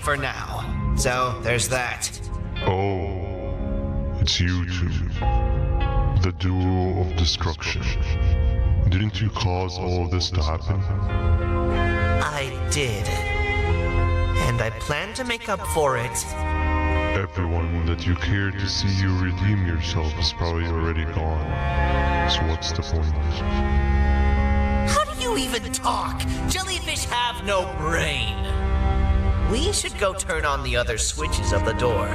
for now. So, there's that. Oh, it's you two. The duo of destruction. Didn't you cause all of this to happen? I did. And I plan to make up for it. Everyone that you cared to see you redeem yourself is probably already gone. So what's the point? How do you even talk? Jellyfish have no brain. We should go turn on the other switches of the door.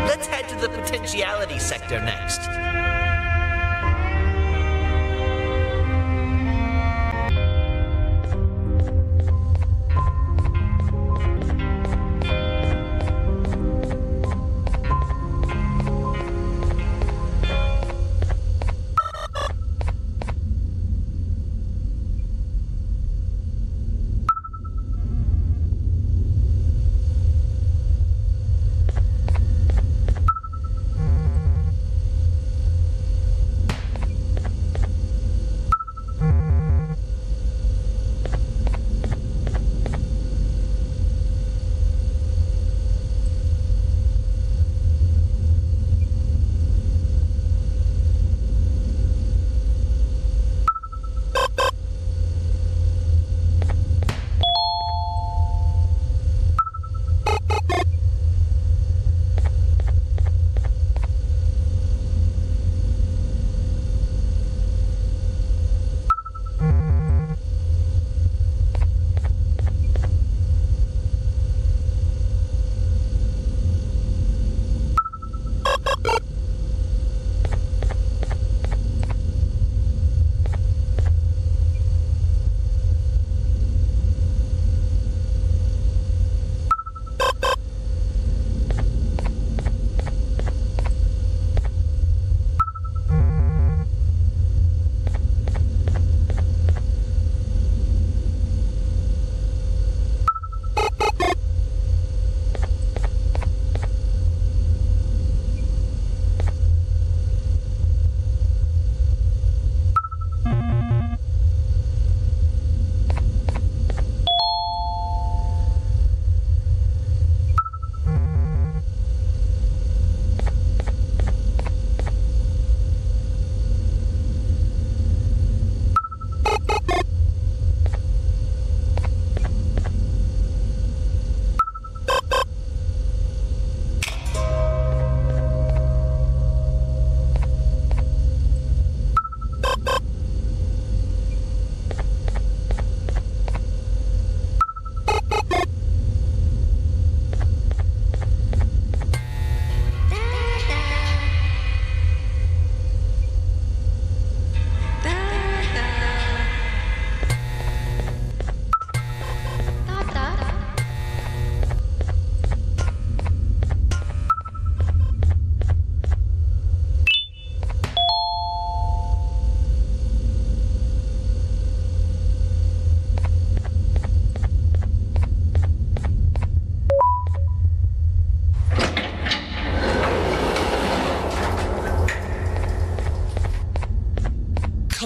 Let's head to the potentiality sector next.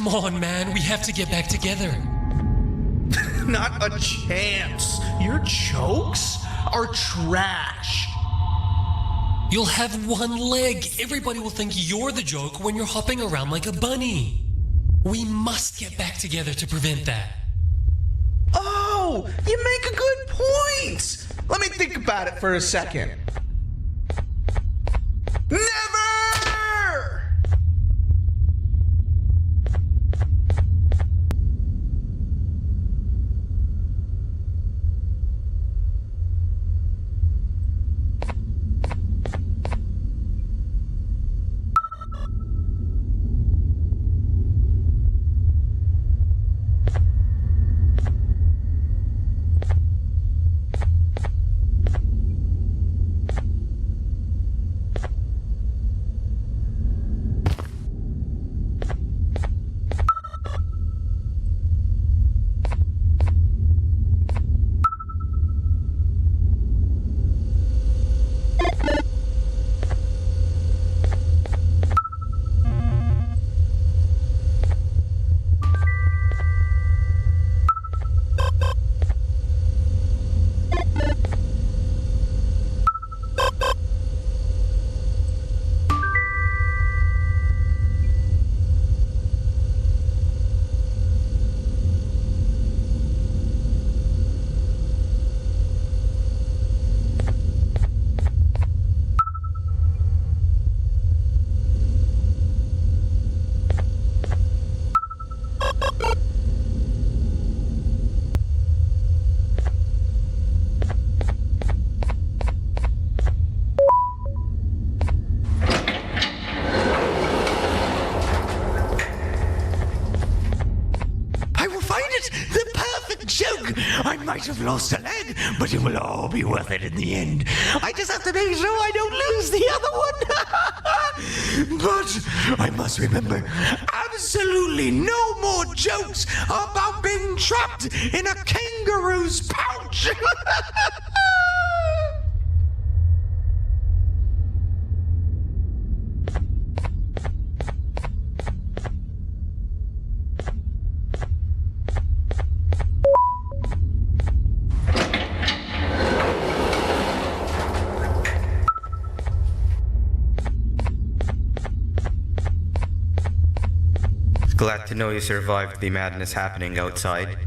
Come on, man. We have to get back together. Not a chance. Your jokes are trash. You'll have one leg. Everybody will think you're the joke when you're hopping around like a bunny. We must get back together to prevent that. Oh, you make a good point. Let me think about it for a second. Never! might have lost a leg, but it will all be worth it in the end. I just have to make sure I don't lose the other one. But I must remember, absolutely no more jokes about being trapped in a kangaroo's pouch. Glad to know you survived the madness happening outside.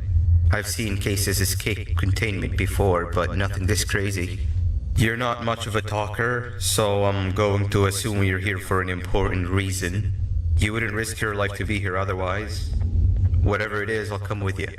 I've seen cases escape containment before, but nothing this crazy. You're not much of a talker, so I'm going to assume you're here for an important reason. You wouldn't risk your life to be here otherwise. Whatever it is, I'll come with you.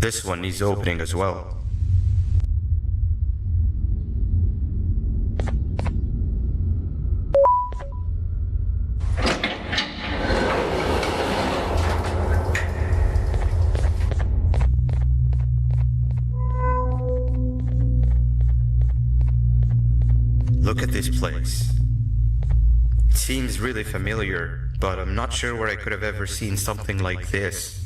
This one needs opening as well. Look at this place. It seems really familiar, but I'm not sure where I could have ever seen something like this.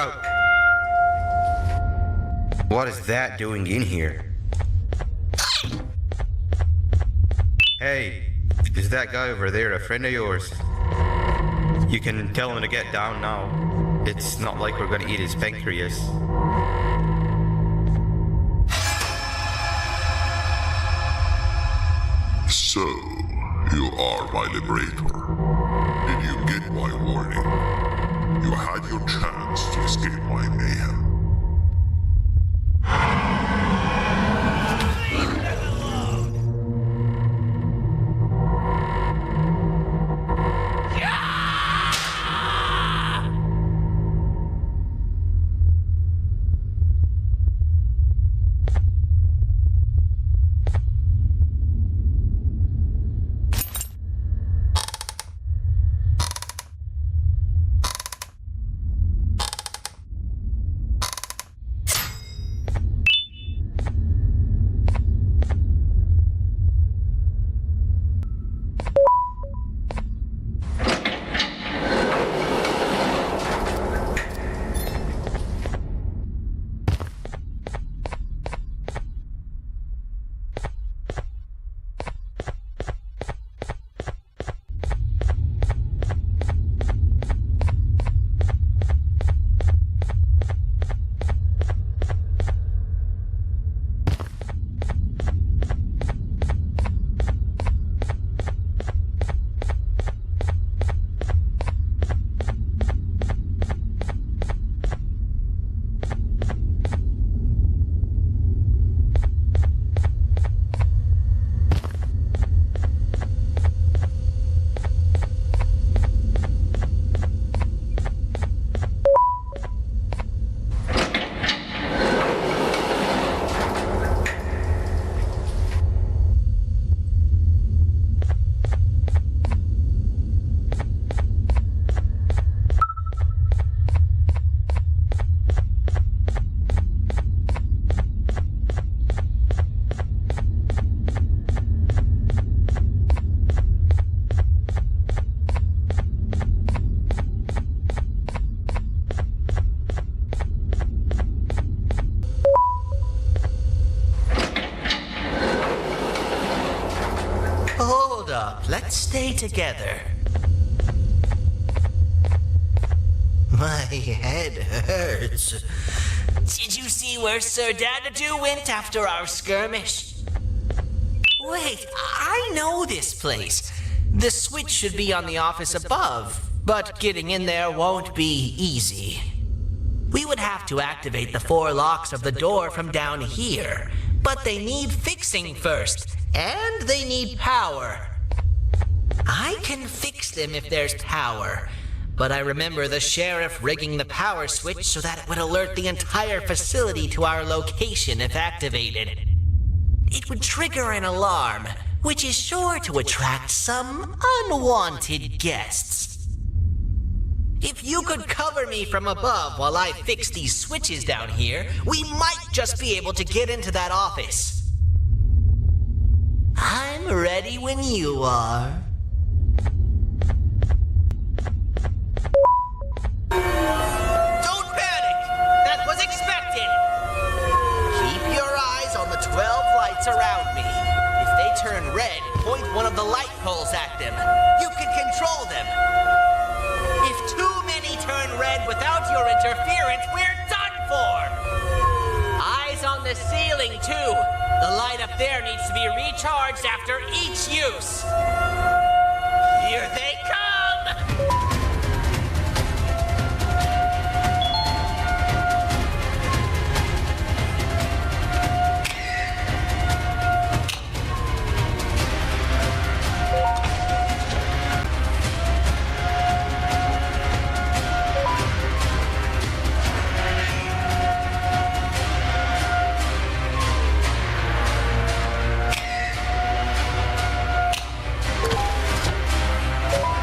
out! What is that doing in here? Hey, is that guy over there a friend of yours? You can tell him to get down now. It's not like we're gonna eat his pancreas. So, you are my liberator. Did you get my warning? You had your chance to escape my mayhem. Let's stay together. My head hurts. Did you see where Sir Dadadoo went after our skirmish? Wait, I know this place. The switch should be on the office above, but getting in there won't be easy. We would have to activate the 4 locks of the door from down here, but they need fixing first, and they need power. I can fix them if there's power, but I remember the sheriff rigging the power switch so that it would alert the entire facility to our location if activated. It would trigger an alarm, which is sure to attract some unwanted guests. If you could cover me from above while I fix these switches down here, we might just be able to get into that office. I'm ready when you are. Don't panic! That was expected! Keep your eyes on the 12 lights around me. If they turn red, point one of the light poles at them. You can control them. If too many turn red without your interference, we're done for! Eyes on the ceiling, too. The light up there needs to be recharged after each use. Here they come!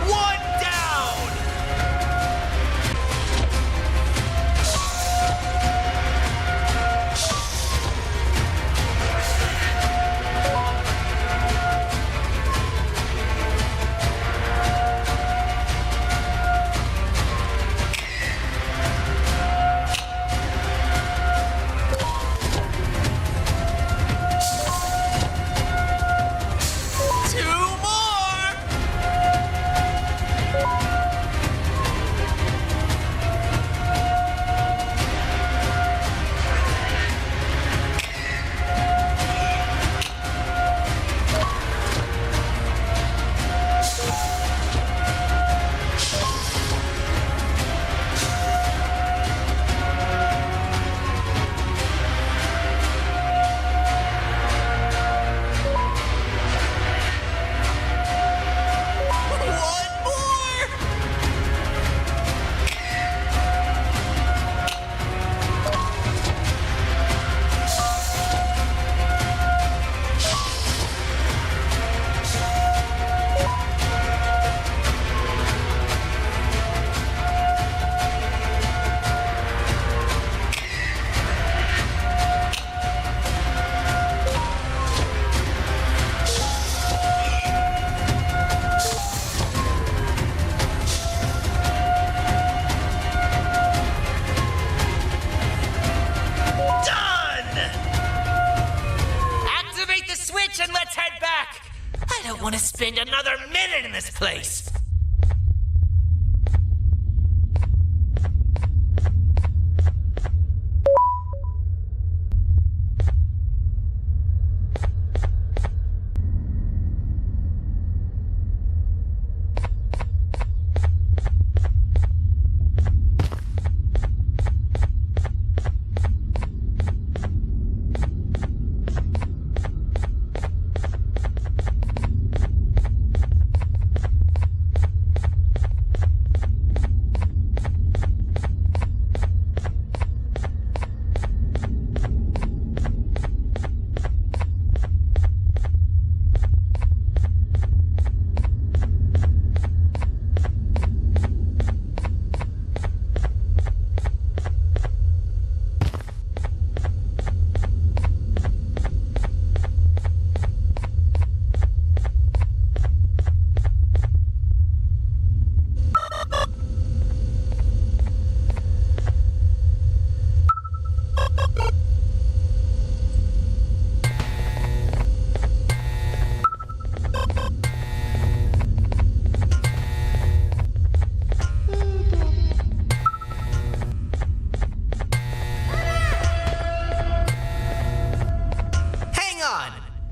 What? want to spend another minute in this place.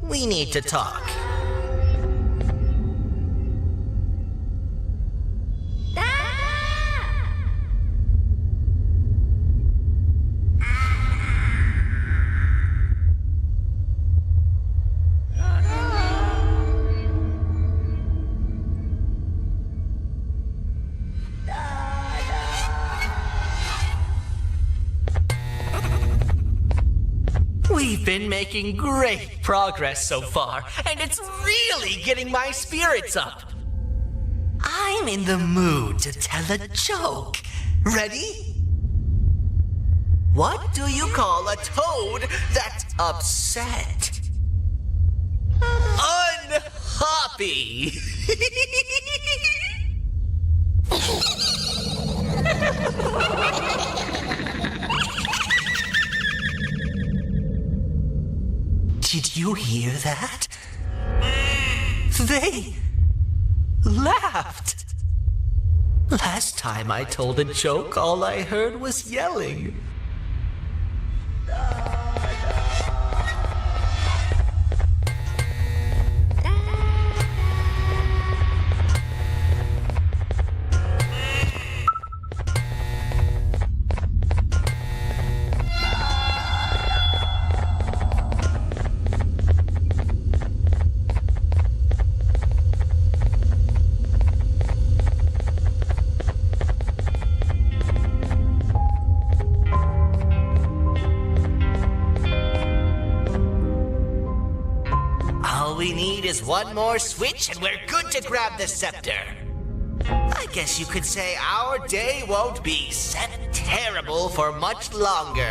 We need to talk. We've been making great progress so far, and it's really getting my spirits up. I'm in the mood to tell a joke. Ready? What do you call a toad that's upset? Unhappy. Did you hear that? They laughed. Last time I told a joke, all I heard was yelling. All we need is one more switch and we're good to grab the scepter. I guess you could say our day won't be terrible for much longer.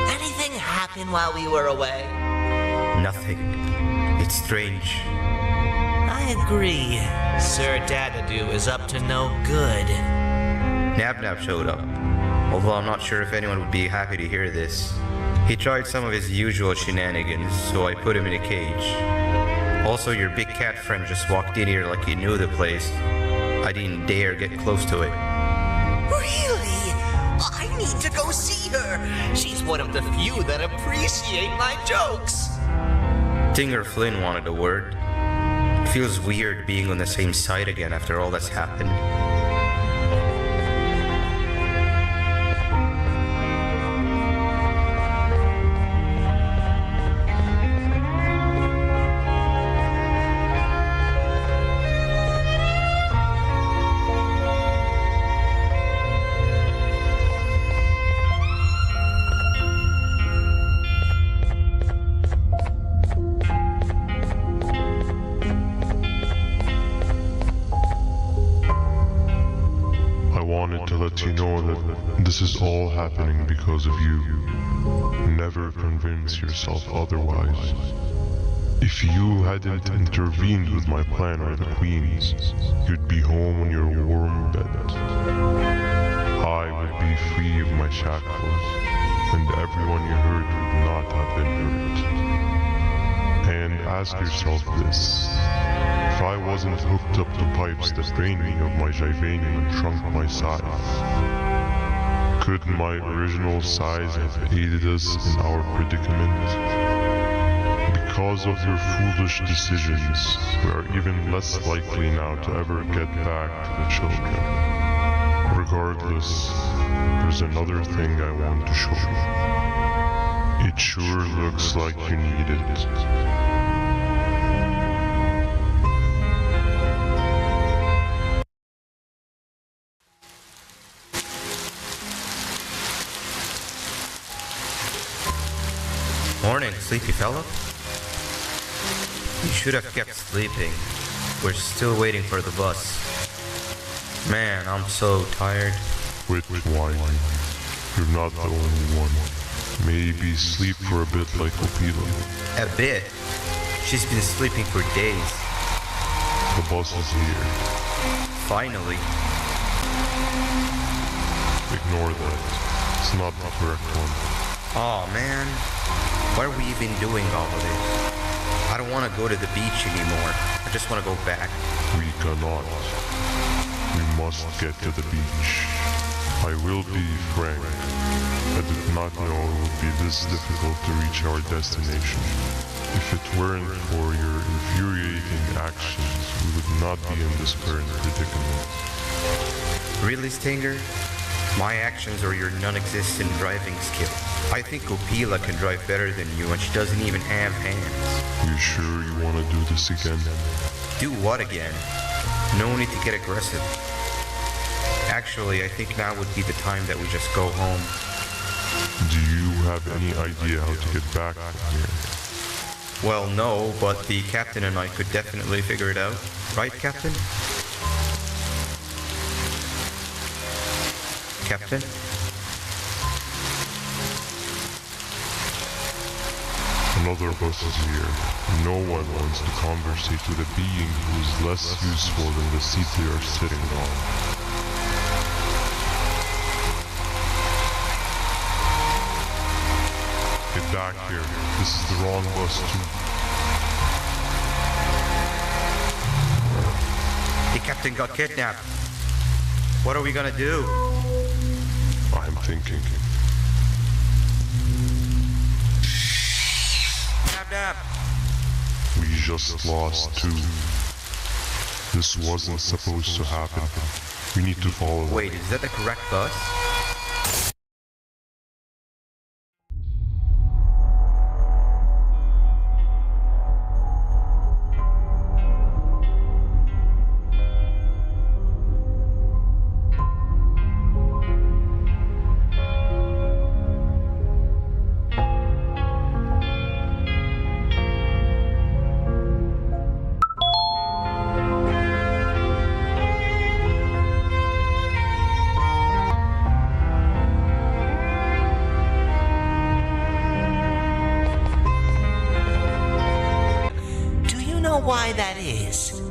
Anything happen while we were away? Nothing. It's strange. I agree. Sir Dadadoo is up to no good. Nab showed up, although I'm not sure if anyone would be happy to hear this. He tried some of his usual shenanigans, so I put him in a cage. Also, your big cat friend just walked in here like he knew the place. I didn't dare get close to it. Really? I need to go see her. She's one of the few that appreciate my jokes. Tinger Flynn wanted a word. It feels weird being on the same side again after all that's happened. To let you know that this is all happening because of you. Never convince yourself otherwise. If you hadn't intervened with my plan or the Queen's, you'd be home on your warm bed. I would be free of my shackles, and everyone you hurt would not have been hurt. ask yourself this. If I wasn't hooked up to pipes that drained me of my Jivanium and shrunk my size, could my original size have aided us in our predicament? Because of your foolish decisions, we are even less likely now to ever get back to the children. Regardless, there's another thing I want to show you. It sure looks like you need it. Morning, sleepy fellow. You should have kept sleeping. We're still waiting for the bus. Man, I'm so tired. Quit whining. You're not the only one. Maybe sleep for a bit like Opila. A bit? She's been sleeping for days. The bus is here. Finally. Ignore that. It's not the correct one. Oh man, why are we even doing all of this? I don't want to go to the beach anymore. I just want to go back. We cannot. We must get to the beach. I will be frank. I did not know it would be this difficult to reach our destination. If it weren't for your infuriating actions, we would not be in this current predicament. Really, Stinger? My actions are your non-existent driving skill. I think Opila can drive better than you, and she doesn't even have hands. You sure you want to do this again? Do what again? No need to get aggressive. Actually, I think now would be the time that we just go home. Do you have any idea how to get back from here? Well, no, but the captain and I could definitely figure it out. Right, Captain? Captain? Another bus is here. No one wants to conversate with a being who is less useful than the seat they are sitting on. Get back here. This is the wrong bus too. The captain got kidnapped. What are we gonna do? I'm thinking. Nap. We just lost two. This wasn't supposed to happen. We need to follow. Wait, is that the correct bus? Why that is?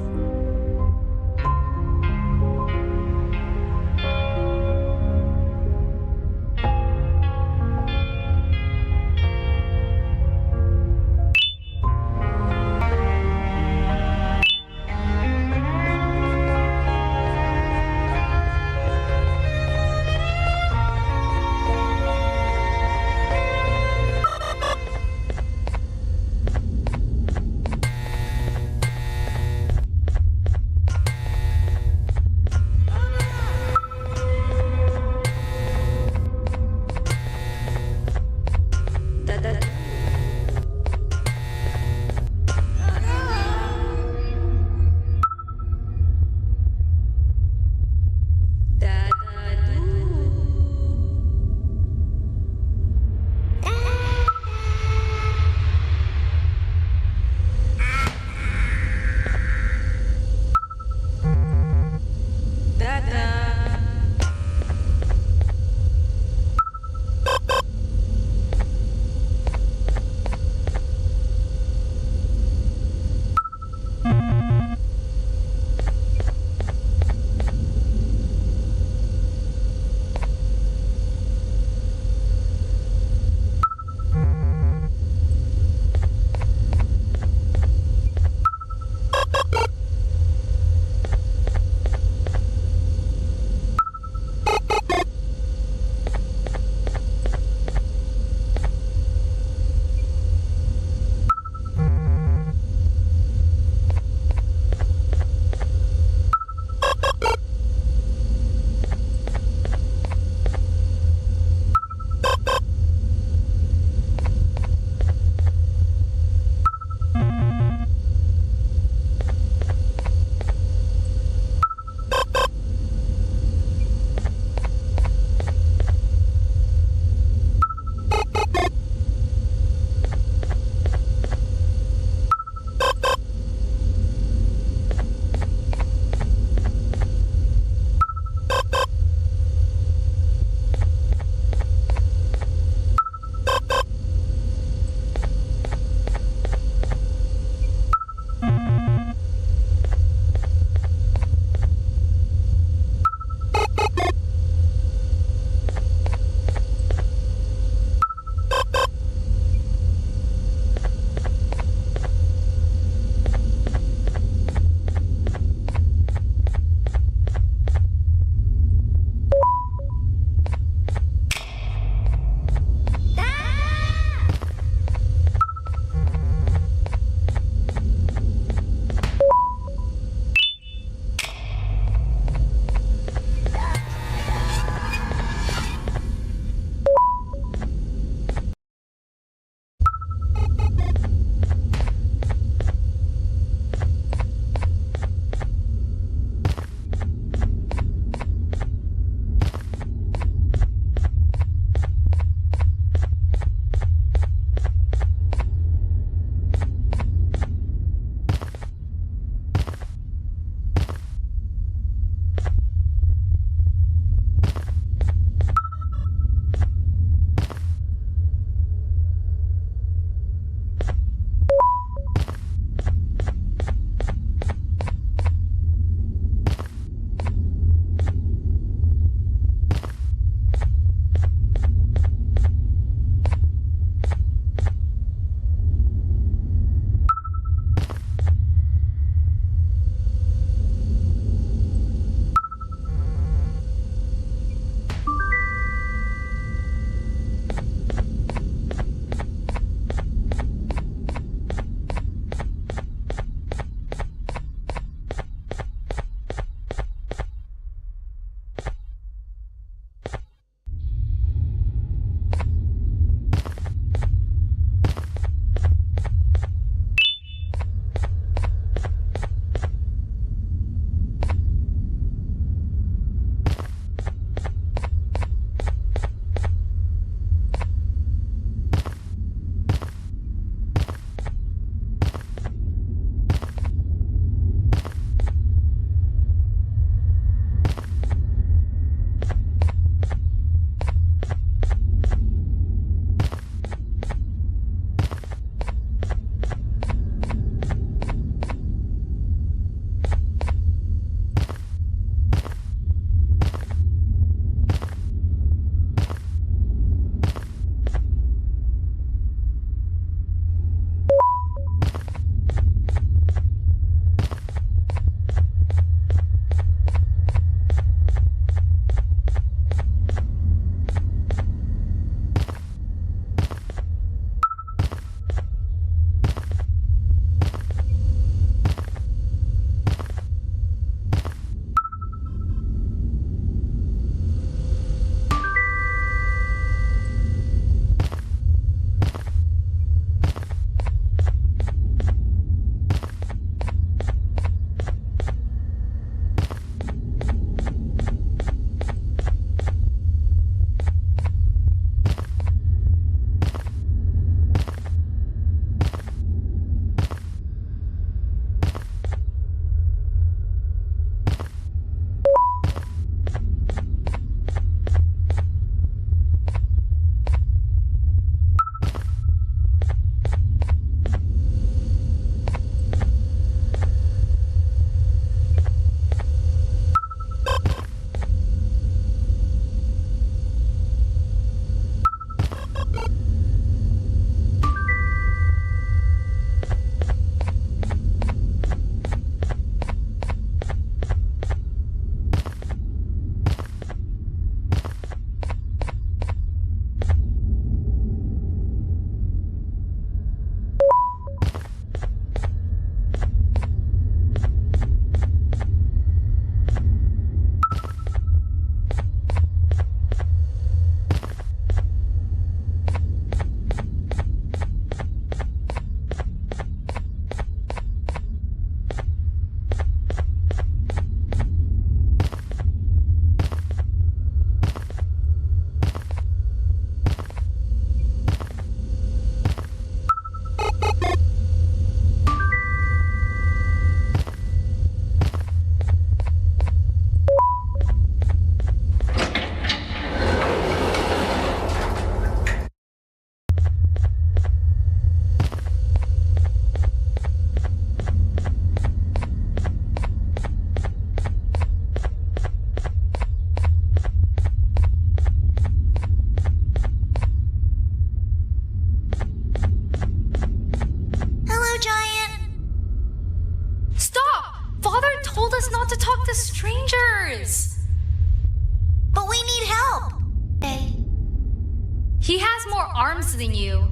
He has more arms than you.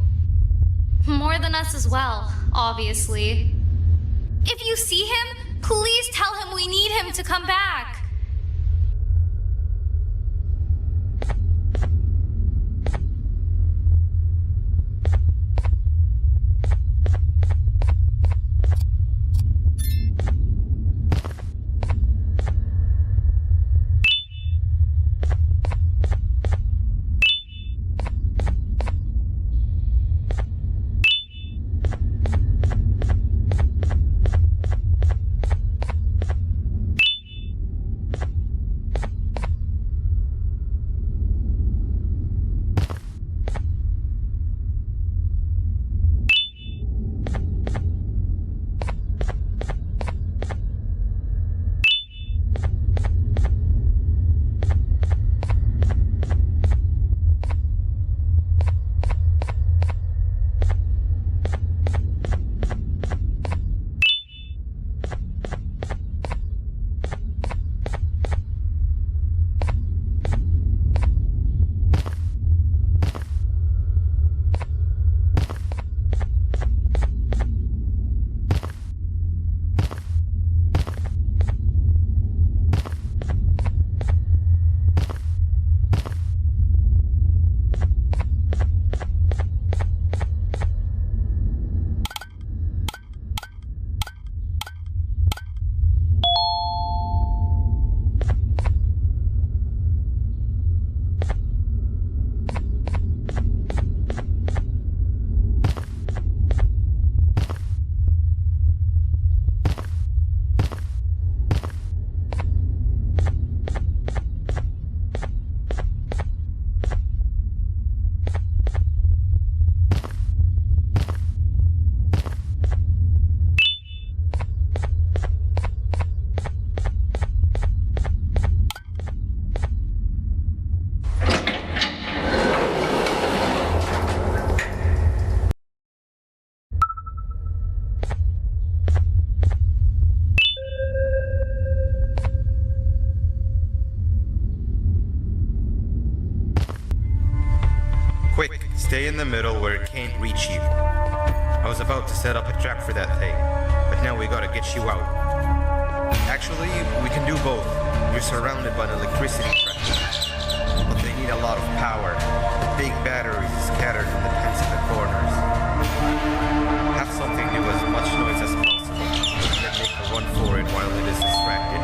More than us as well, obviously. If you see him, please tell him we need him to come back. Quick, stay in the middle where it can't reach you. I was about to set up a trap for that thing, but now we gotta get you out. Actually, we can do both. You're surrounded by an electricity trap, but they need a lot of power. Big batteries scattered in the pits in the corners. Have something do as much noise as possible, and then make a run for it while it is distracted.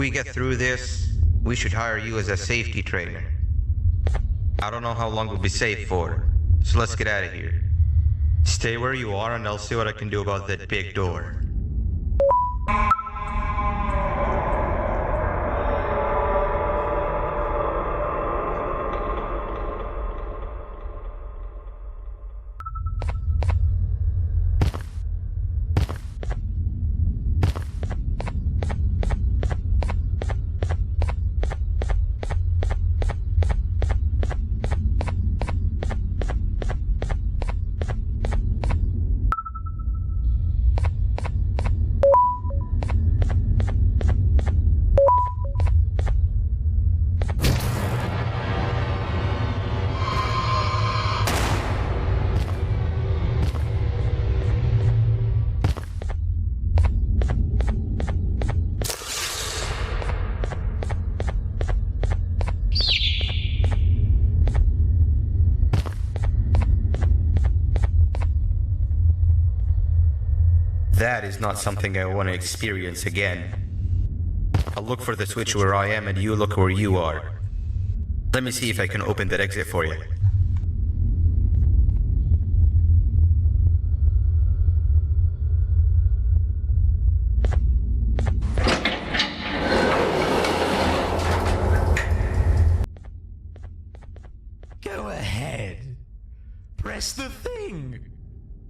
we get through this, we should hire you as a safety trainer. I don't know how long we'll be safe for, so let's get out of here. Stay where you are and I'll see what I can do about that big door. That is not something I want to experience again. I'll look for the switch where I am and you look where you are. Let me see if I can open that exit for you. Go ahead. Press the thing.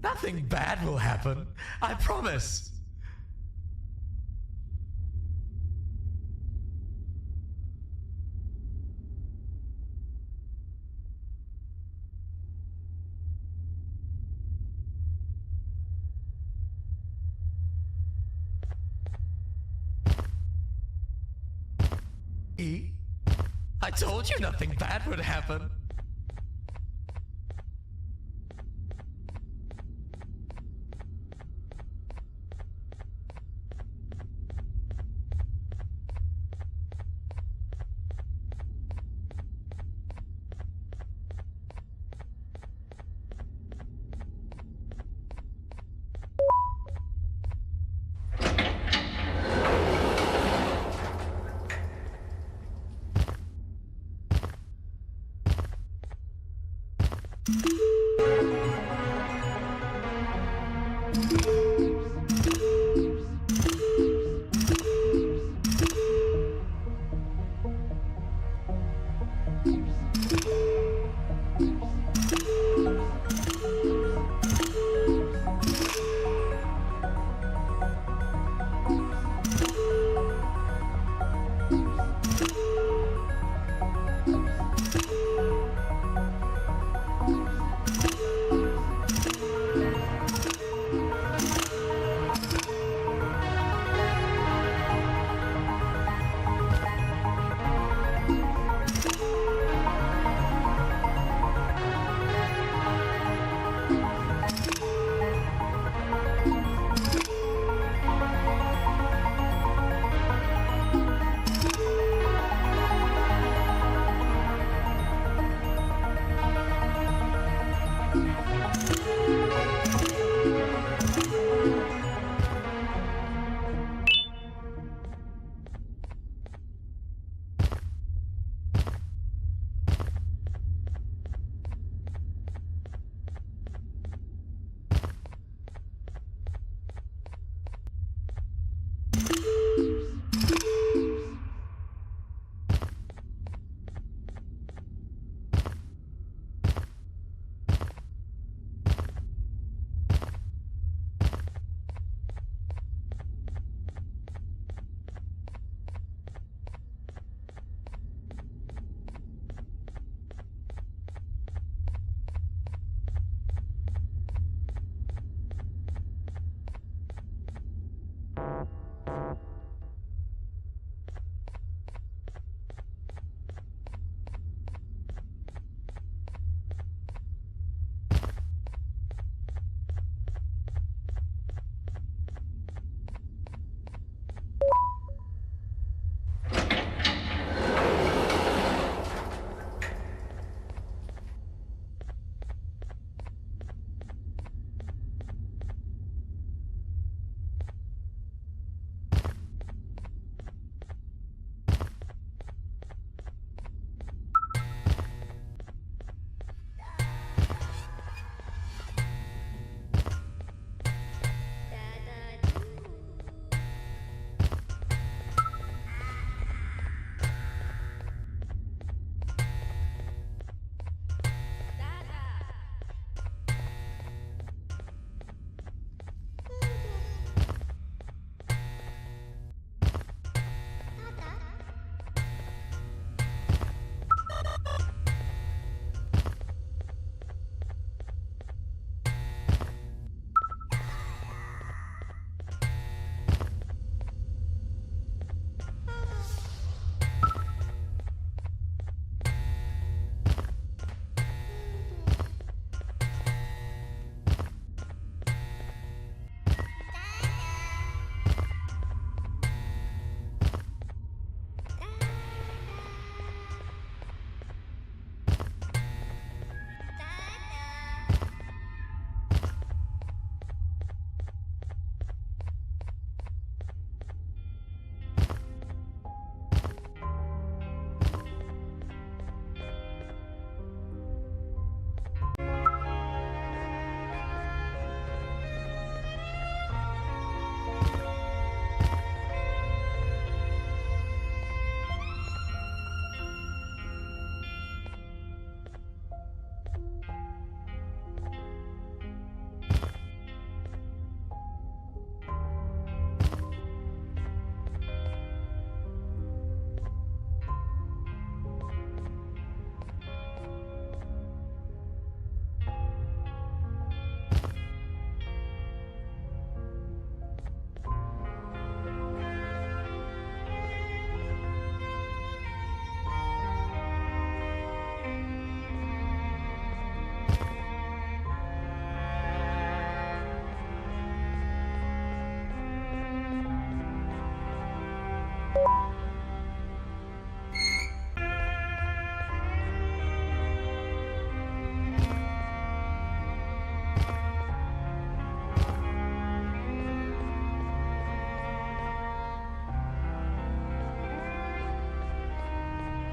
Nothing bad will happen. I promise. I told you nothing bad would happen.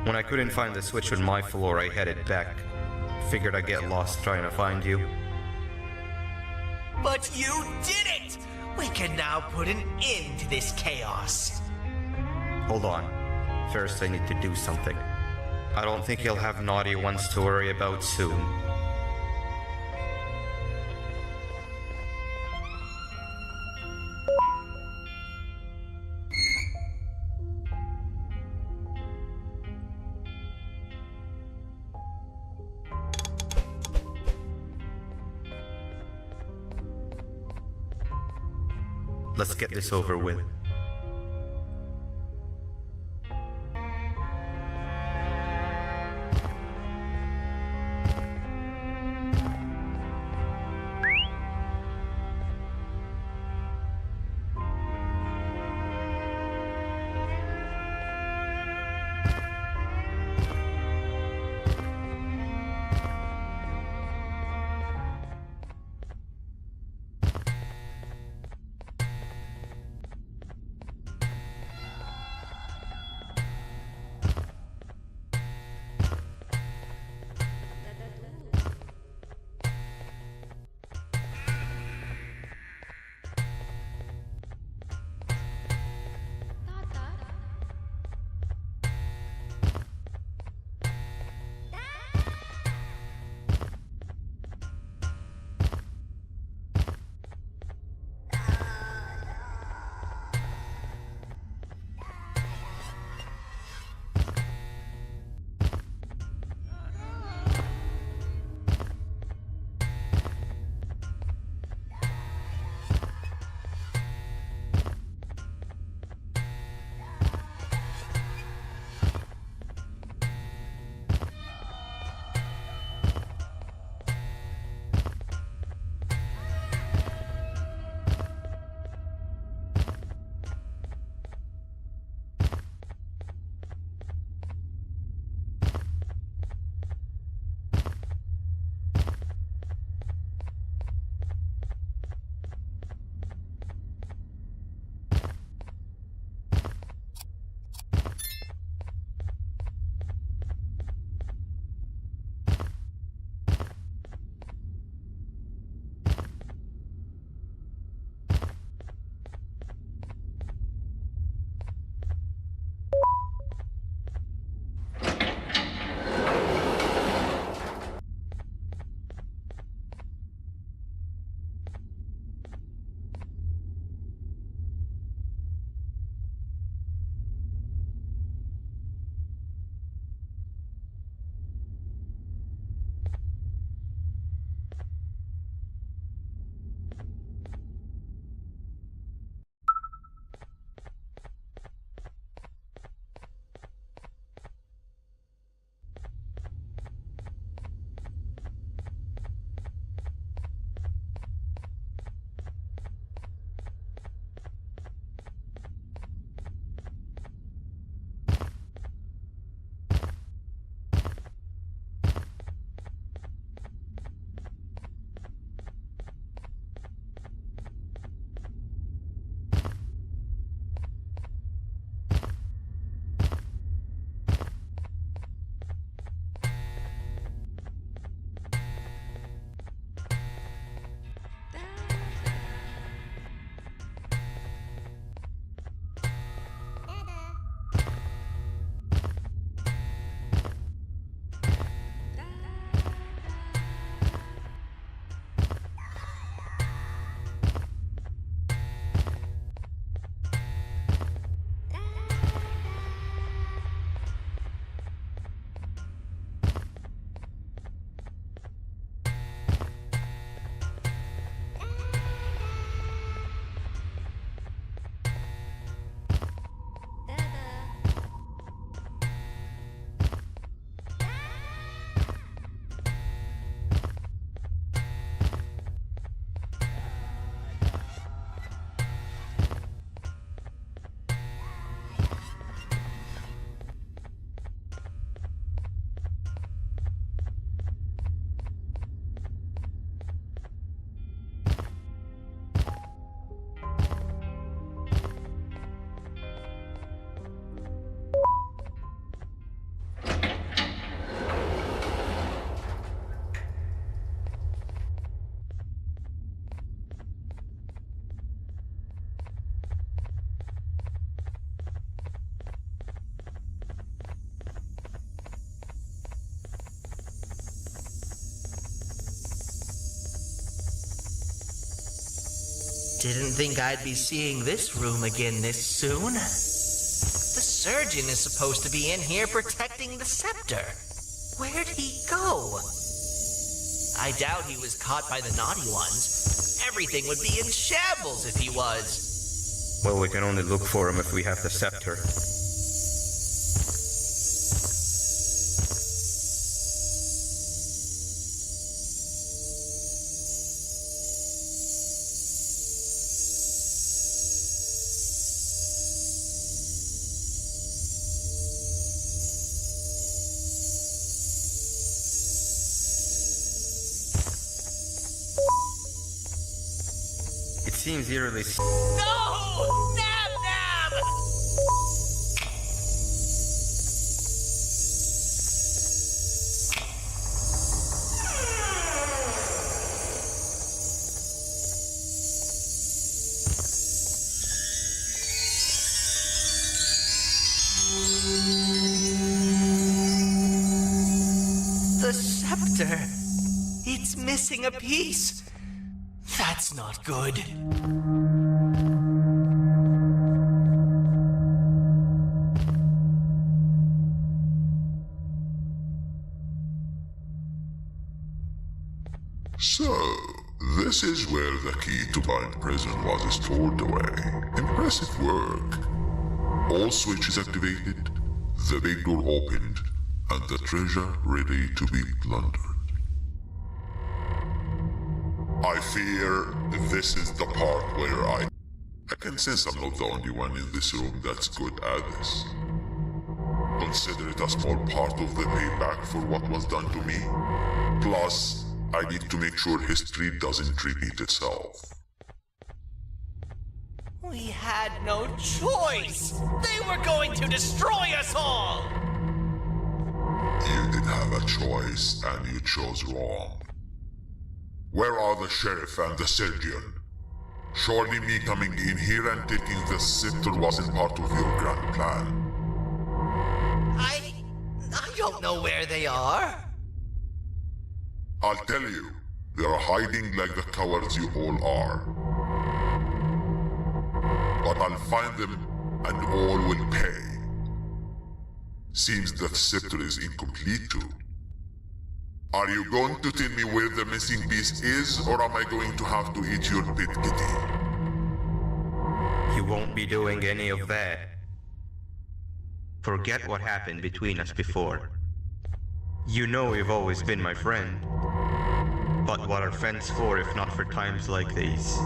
When I couldn't find the switch on my floor, I headed back. Figured I'd get lost trying to find you. But you did it! We can now put an end to this chaos. Hold on. First, I need to do something. I don't think he'll have naughty ones to worry about soon. Let's get this over with. Didn't think I'd be seeing this room again this soon. The surgeon is supposed to be in here protecting the scepter. Where'd he go? I doubt he was caught by the naughty ones. Everything would be in shambles if he was. Well, we can only look for him if we have the scepter. It seems eerily... No! Nab Nab! The scepter. It's missing a piece. That's not good. So, this is where the key to Bind Prison was stored away. Impressive work. All switches activated, the big door opened, and the treasure ready to be plundered. I fear this is the part where I can sense I'm not the only one in this room that's good at this. Consider it a small part of the payback for what was done to me. Plus, I need to make sure history doesn't repeat itself. We had no choice. They were going to destroy us all. You did have a choice, and you chose wrong. Where are the sheriff and the surgeon? Surely me coming in here and taking the scepter wasn't part of your grand plan. I don't know where they are. I'll tell you, they're hiding like the cowards you all are. But I'll find them, and all will pay. Seems that scepter is incomplete too. Are you going to tell me where the missing piece is, or am I going to have to eat your pit kitty? You won't be doing any of that. Forget what happened between us before. You know you've always been my friend. But what are friends for if not for times like these?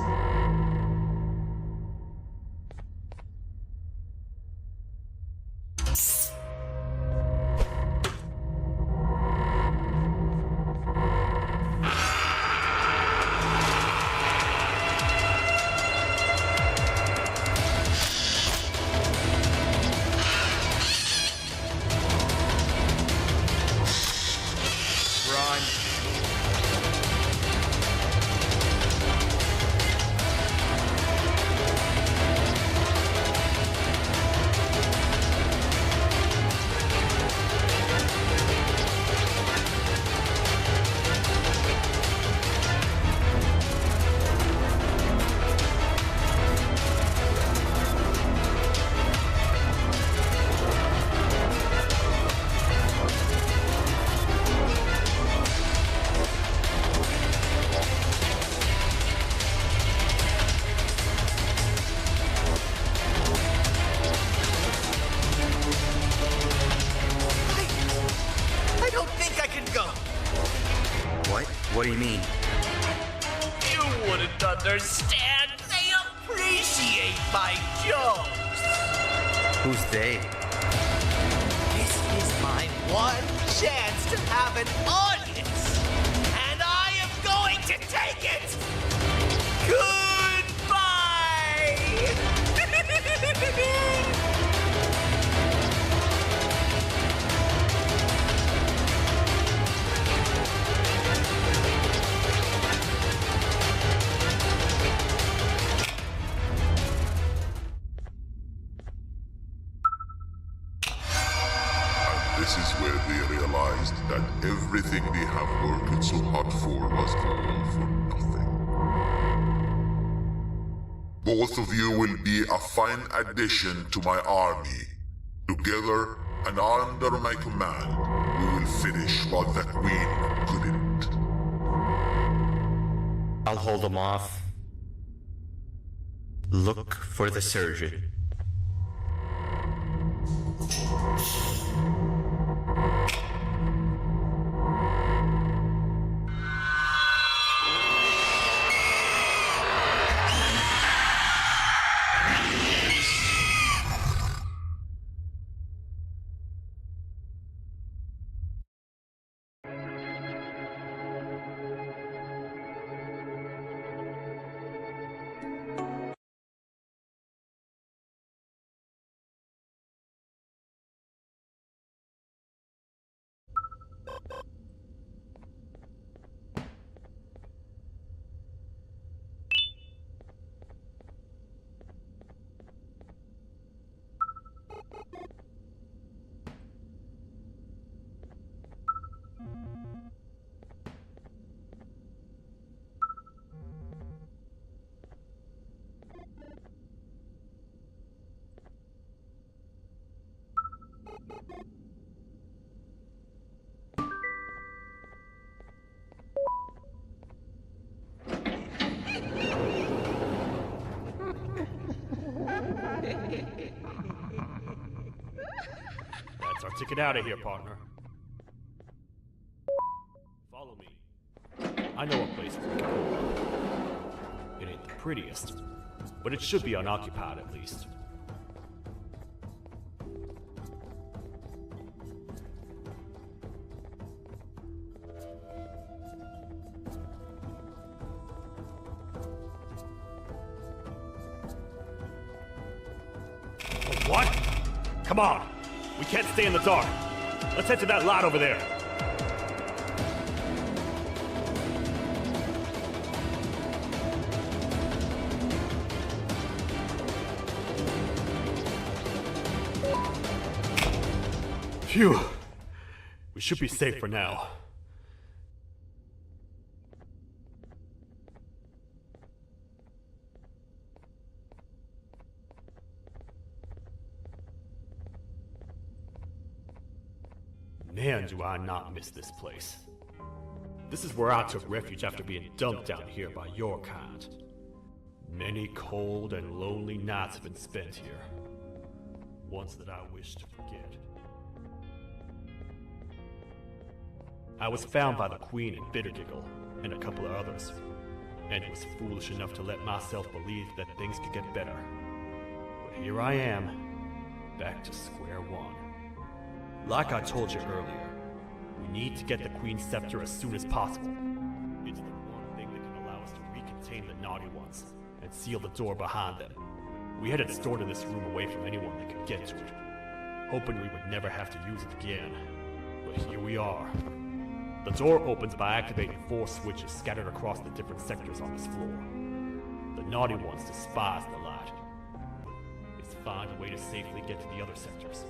What do you mean? You wouldn't understand. They appreciate my jokes. Who's they? This is my one chance to have an audience, and I am going to take it. Goodbye. This is where they realized that everything they have worked so hard for was all for nothing. Both of you will be a fine addition to my army. Together, and under my command, we will finish what the Queen couldn't. I'll hold them off. Look for the surgeon. That's our ticket out of here, partner. Follow me. I know a place we can go. It ain't the prettiest, but it should be unoccupied at least. What? Come on! We can't stay in the dark. Let's head to that lot over there. Phew. We should be safe for now. Man, do I not miss this place. This is where I took refuge after being dumped down here by your kind. Many cold and lonely nights have been spent here. Ones that I wish to forget. I was found by the Queen and Bittergiggle, and a couple of others, and was foolish enough to let myself believe that things could get better. But here I am, back to square one. Like I told you earlier, we need to get the Queen's scepter as soon as possible. It's the one thing that can allow us to recontain the naughty ones and seal the door behind them. We had it stored in this room away from anyone that could get to it, hoping we would never have to use it again. But here we are. The door opens by activating 4 switches scattered across the different sectors on this floor. The naughty ones despise the light. It's find a way to safely get to the other sectors.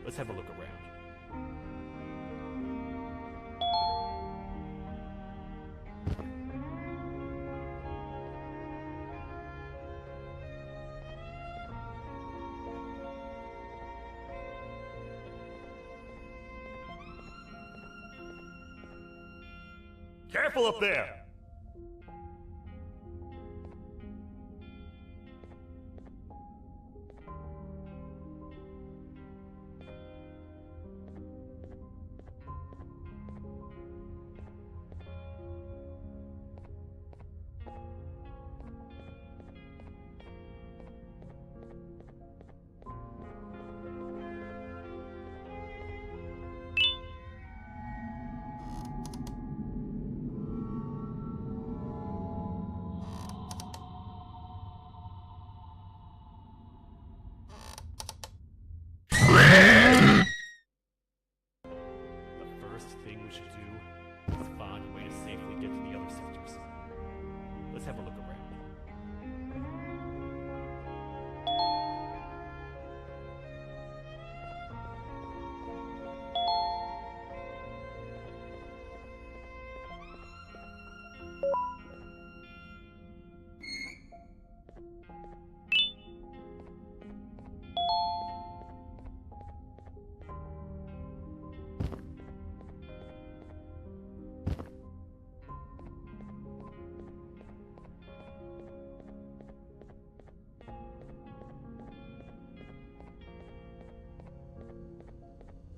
Let's have a look around. Careful up there!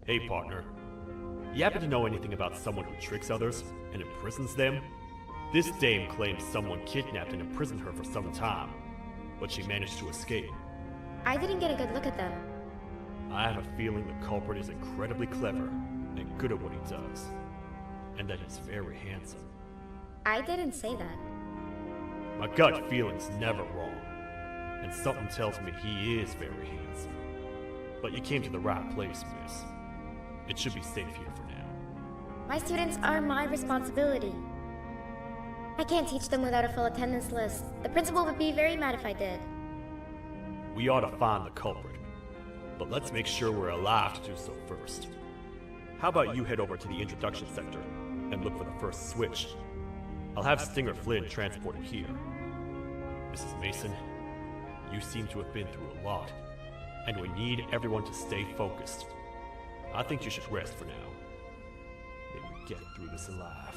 Hey, partner. You happen to know anything about someone who tricks others and imprisons them? This dame claims someone kidnapped and imprisoned her for some time, but she managed to escape. I didn't get a good look at them. I have a feeling the culprit is incredibly clever and good at what he does, and that he's very handsome. I didn't say that. My gut feeling's never wrong, and something tells me he is very handsome. But you came to the right place, miss. It should be safe here for now. My students are my responsibility. I can't teach them without a full attendance list. The principal would be very mad if I did. We ought to find the culprit, but let's make sure we're alive to do so first. How about you head over to the introduction sector and look for the first switch? I'll have Stinger Flynn transported here. Mrs. Mason, you seem to have been through a lot, and we need everyone to stay focused. I think you should rest for now. May we get through this alive.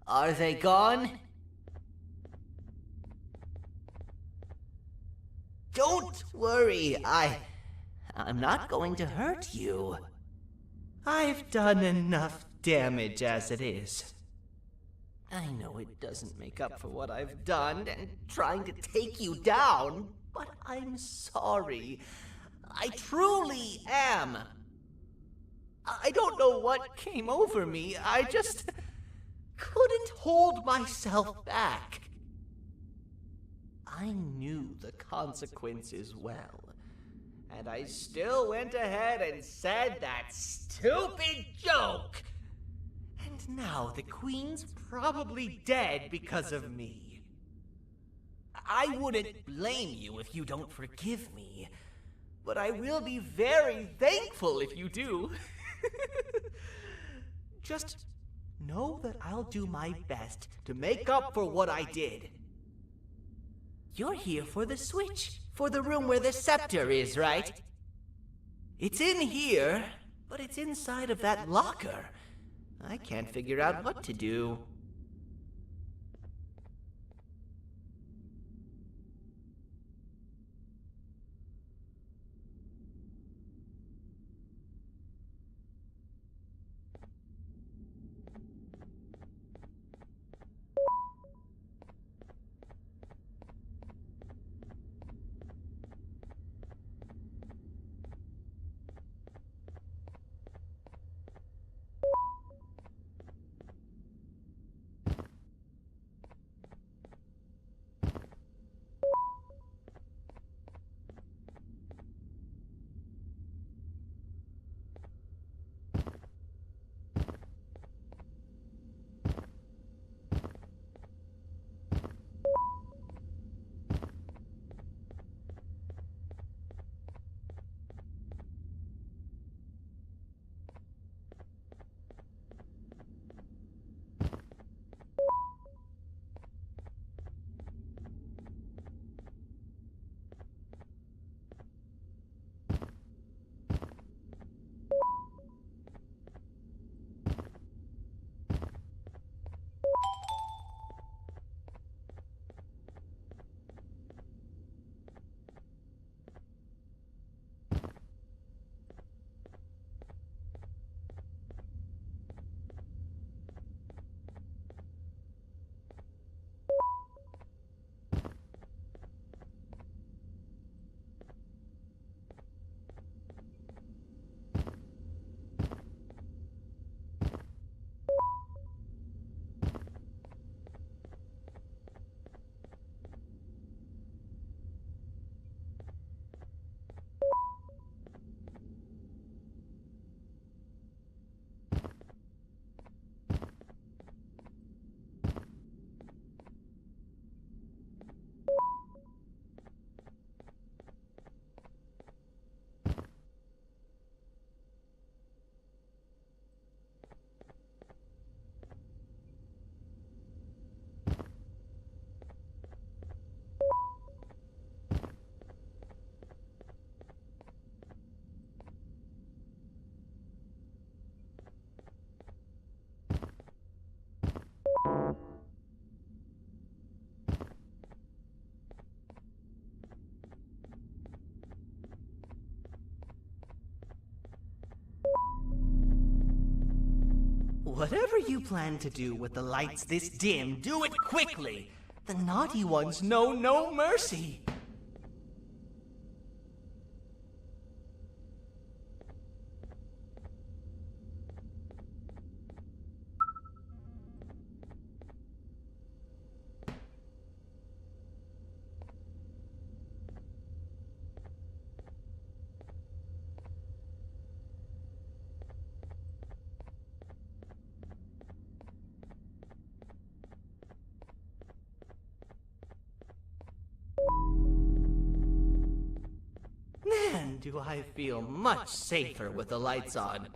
Are they gone? Don't worry, I'm not going to hurt you. I've done enough damage as it is. I know it doesn't make up for what I've done and trying to take you down, but I'm sorry. I truly am. I don't know what came over me. I just couldn't hold myself back. I knew the consequences well. And I still went ahead and said that stupid joke! And now the Queen's probably dead because of me. I wouldn't blame you if you don't forgive me, but I will be very thankful if you do. Just know that I'll do my best to make up for what I did. You're here for the switch, for the room where the scepter is, right? It's in here, but it's inside of that locker. I can't figure out what to do. Whatever you plan to do with the lights this dim, do it quickly! The naughty ones know no mercy! Man, do I feel much safer with the lights on.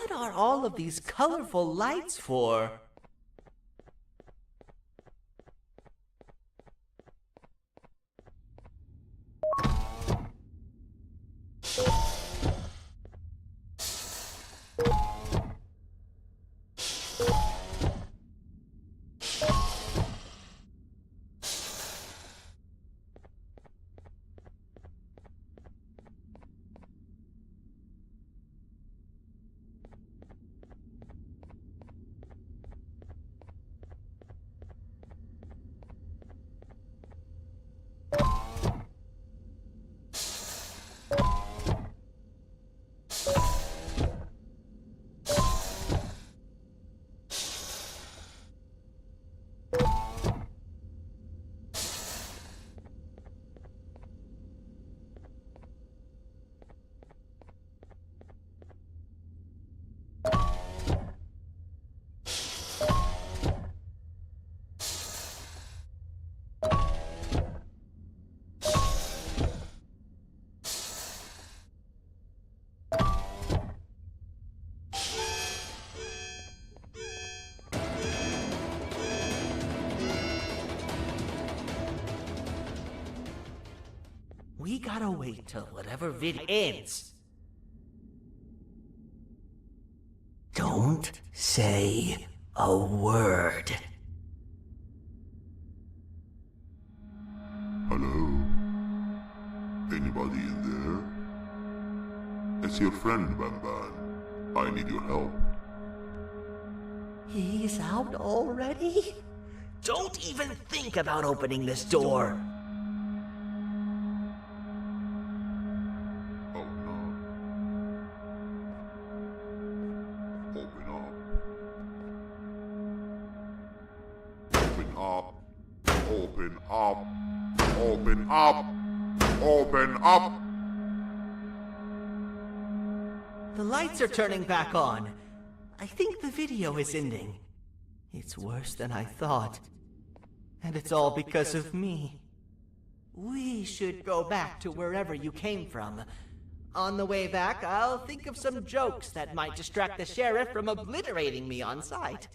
What are all of these colorful lights for? We gotta wait till whatever vid ends. Don't say a word. Hello? Anybody in there? It's your friend, Banban. I need your help. He's out already? Don't even think about opening this door. Oh no. Open up. Open up. Open up. Open up. Open up. The lights are turning back on. I think the video is ending. It's worse than I thought. And it's all because of me. We should go back to wherever you came from. On the way back, I'll think of some jokes that might distract the sheriff from obliterating me on sight.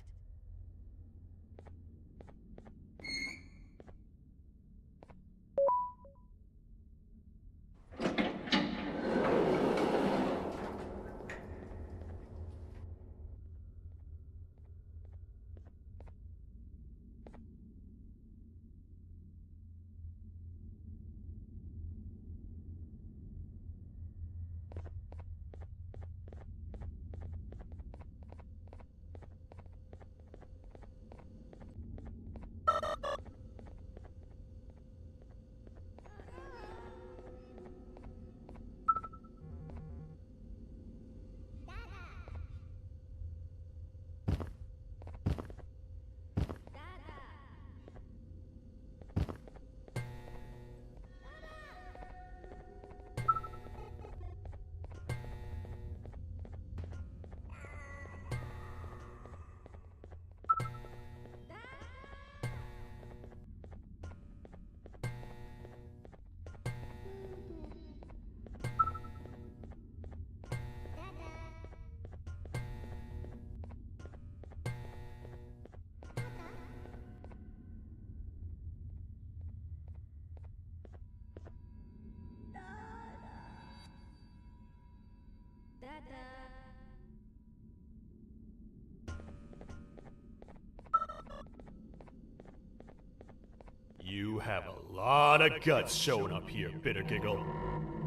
You have a lot of guts showing up here, Bitter Giggle.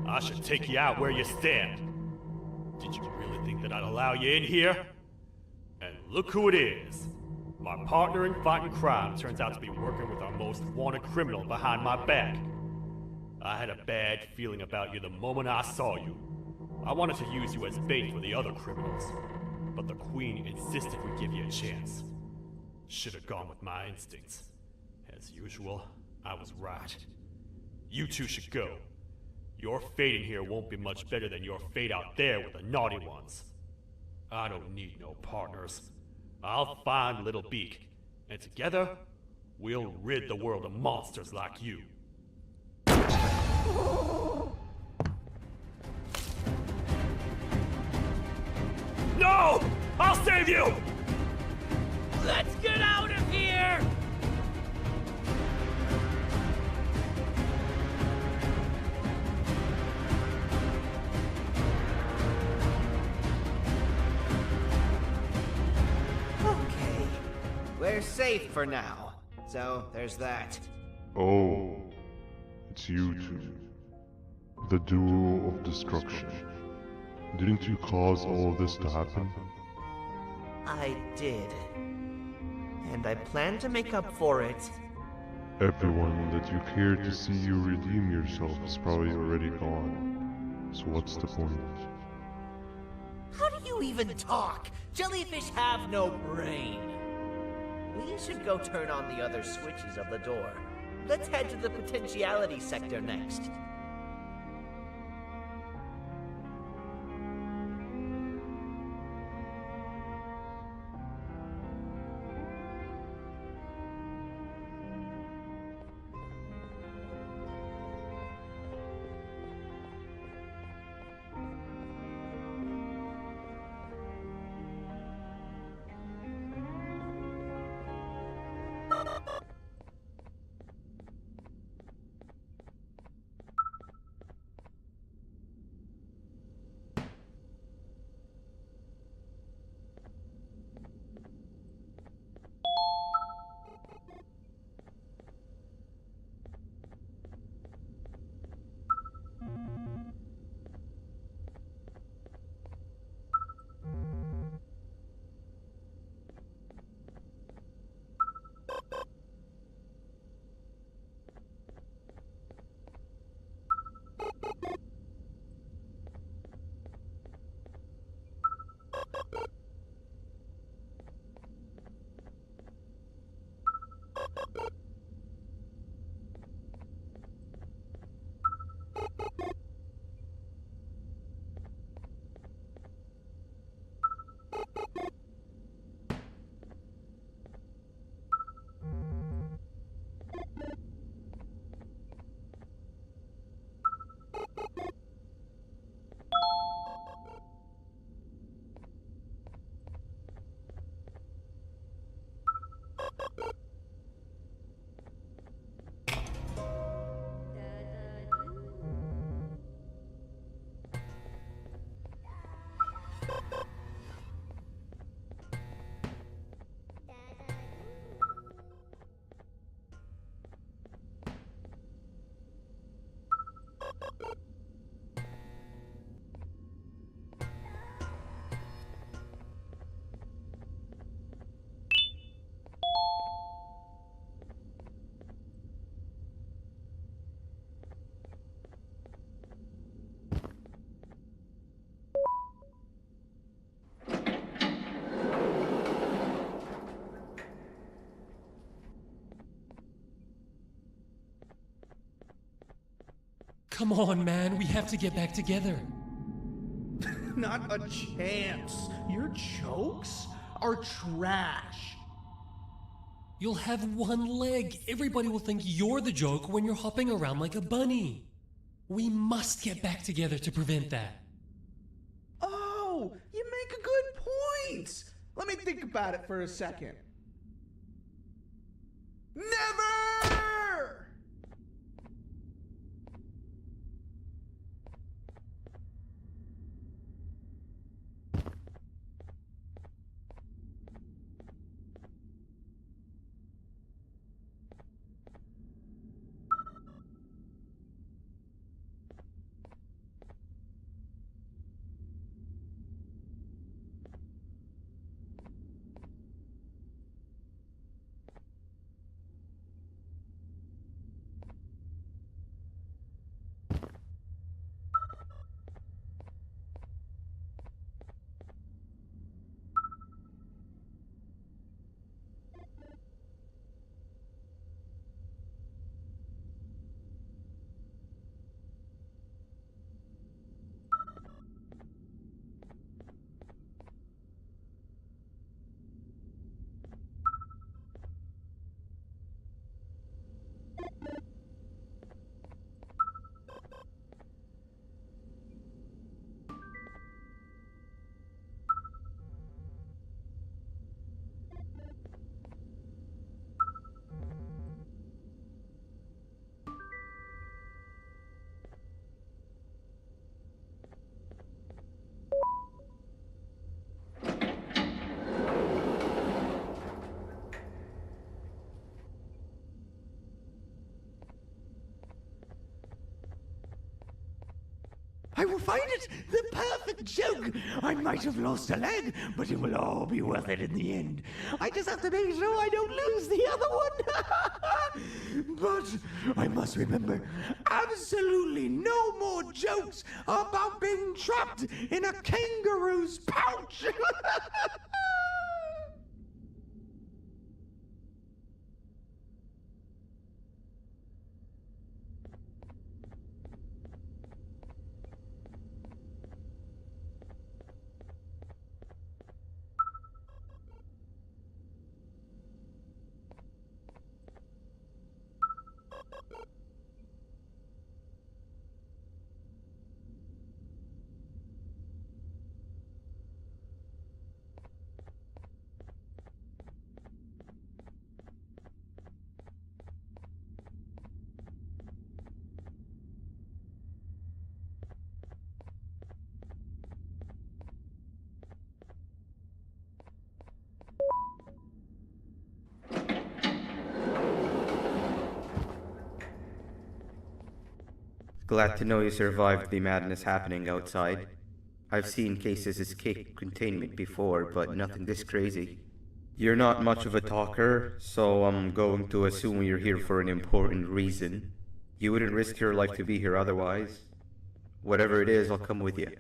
I should take you out where you stand. Did you really think that I'd allow you in here? And look who it is. My partner in fighting crime turns out to be working with our most wanted criminal behind my back. I had a bad feeling about you the moment I saw you. I wanted to use you as bait for the other criminals, but the Queen insisted we give you a chance. Should have gone with my instincts. As usual, I was right. You two should go. Your fate in here won't be much better than your fate out there with the naughty ones. I don't need no partners. I'll find Little Beak, and together, we'll rid the world of monsters like you. No! I'll save you! Let's get out of here! Okay. We're safe for now. So, there's that. Oh, it's you two. The duo of destruction. Didn't you cause all of this to happen? I did. And I plan to make up for it. Everyone that you cared to see you redeem yourself is probably already gone. So what's the point? How do you even talk? Jellyfish have no brain. We should go turn on the other switches of the door. Let's head to the potentiality sector next. Come on, man, we have to get back together. Not a chance. Your jokes are trash. You'll have one leg. Everybody will think you're the joke when you're hopping around like a bunny. We must get back together to prevent that. Oh, you make a good point. Let me think about it for a second. Never! I will find it the perfect joke. I might have lost a leg, but it will all be worth it in the end. I just have to make sure I don't lose the other one. But I must remember, absolutely no more jokes about being trapped in a kangaroo's pouch. Glad to know you survived the madness happening outside. I've seen cases escape containment before, but nothing this crazy. You're not much of a talker, so I'm going to assume you're here for an important reason. You wouldn't risk your life to be here otherwise. Whatever it is, I'll come with you.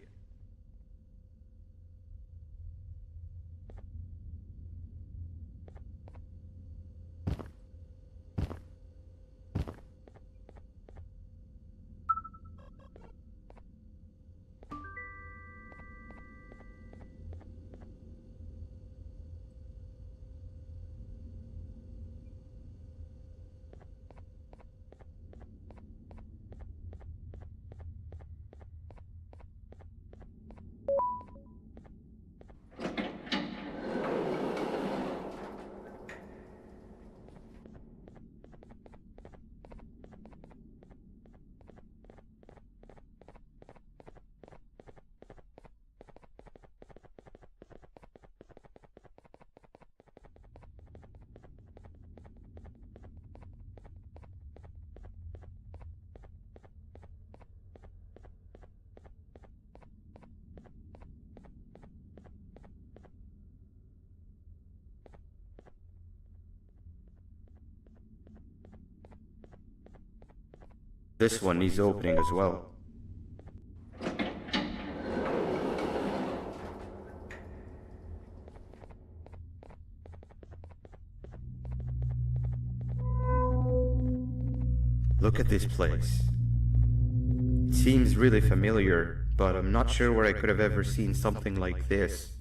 This one needs opening as well. Look at this place. It seems really familiar, but I'm not sure where I could have ever seen something like this.